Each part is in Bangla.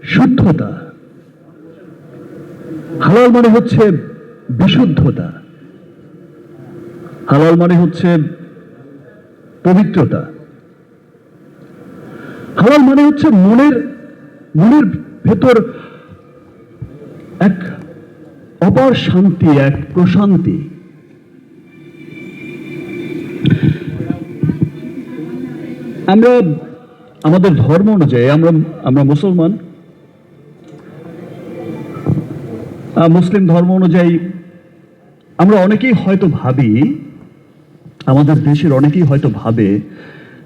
শুদ্ধতা, হালাল মানে হচ্ছে বিশুদ্ধতা, হালাল মানে হচ্ছে পবিত্রতা, হালাল মানে হচ্ছে মনের ভেতর এক অপার শান্তি, এক প্রশান্তি। আমরা আমাদের ধর্ম অনুযায়ী আমরা মুসলমান, মুসলিম ধর্ম অনুযায়ী আমরা অনেকেই হয়তো ভাবি, আমাদের দেশের অনেকেই হয়তো ভাবে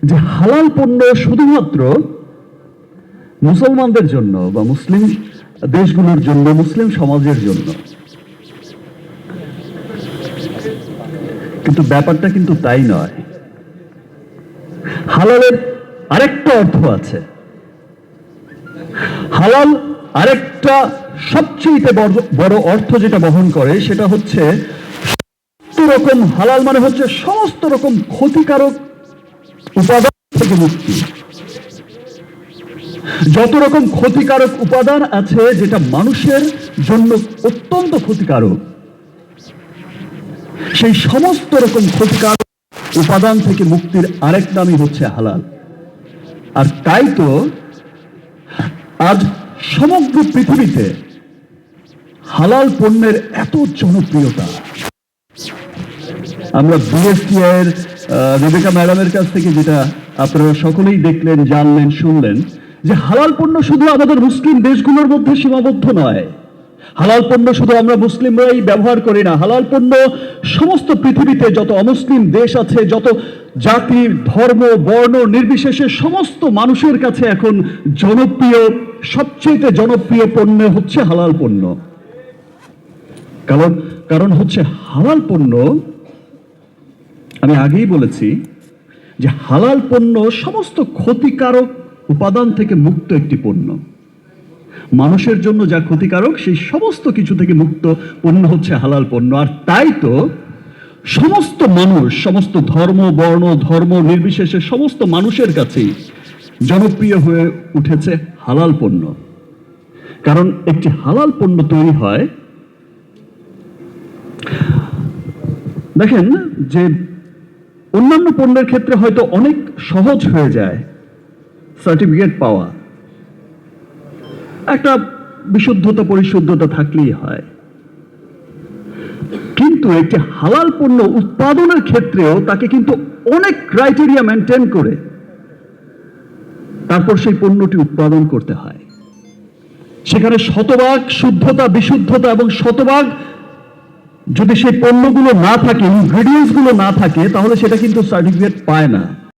যে হালাল পণ্য শুধুমাত্র মুসলমানদের জন্য বা মুসলিম দেশগুলোর জন্য, মুসলিম সমাজের জন্য। কিন্তু ব্যাপারটা কিন্তু তাই নয়। হালালের আরেকটা অর্থ আছে। হালাল আরেকটা সবচেয়ে বড় অর্থ যেটা বহন করে সেটা হচ্ছে রকম, হালাল মানে হচ্ছে সমস্ত রকম ক্ষতিকারক উপাদান থেকে মুক্তি। যত রকম ক্ষতিকারক উপাদান আছে যেটা মানুষের জন্য অত্যন্ত ক্ষতিকারক, সেই সমস্ত রকম ক্ষতিকারক উপাদান থেকে মুক্তির আরেক নামই হচ্ছে হালাল। আর তাই তো আজ সমগ্র পৃথিবীতে হালাল পণ্যের এত জনপ্রিয়তা। আমরা বিএসটিআই এর রেবেকা ম্যাডামের কাছ থেকে যেটা আপনারা সকলেই দেখলেন, জানলেন, শুনলেন, যে হালাল পণ্য শুধু আমাদের মুসলিম দেশগুলোর মধ্যে সীমাবদ্ধ নয়। হালাল পণ্য শুধু আমরা মুসলিমরাই ব্যবহার করি না, হালাল পণ্য সমস্ত পৃথিবীতে যত অমুসলিম দেশ আছে, যত জাতি, ধর্ম, বর্ণ নির্বিশেষে সমস্ত মানুষের কাছে এখন জনপ্রিয়, সবচেয়ে জনপ্রিয় পণ্য হচ্ছে হালাল পণ্য। কারণ হচ্ছে হালাল পণ্য, আমি আগেই বলেছি যে হালাল পণ্য সমস্ত ক্ষতিকারক উপাদান থেকে মুক্ত একটি পণ্য। মানুষের জন্য যা ক্ষতিকারক সেই সমস্ত কিছু থেকে মুক্ত পণ্য হচ্ছে হালাল পণ্য। আর তাই তো সমস্ত মানুষ, সমস্ত ধর্ম, বর্ণ, ধর্ম নির্বিশেষে সমস্ত মানুষের কাছেই জনপ্রিয় হয়ে উঠেছে হালাল পণ্য। কারণ একটি হালাল পণ্য তৈরি হয়, দেখেন যে অন্যান্য পণ্যের ক্ষেত্রে হয়তো অনেক সহজ হয়ে যায় সার্টিফিকেট পাওয়া, একটা বিশুদ্ধতা পরিশুদ্ধতা থাকলেই হয়। কিন্তু একটি হালাল পণ্য উৎপাদনের ক্ষেত্রেও তাকে কিন্তু অনেক ক্রাইটেরিয়া মেনটেন করে তারপর সেই পণ্যটি উৎপাদন করতে হয়। সেখানে শতভাগ শুদ্ধতা, বিশুদ্ধতা এবং শতভাগ যদি সেই পণ্যগুলো না থাকে, ইনগ্রেডিয়েন্টস গুলো না থাকে, তাহলে সেটা কিন্তু সার্টিফিকেট পায় না।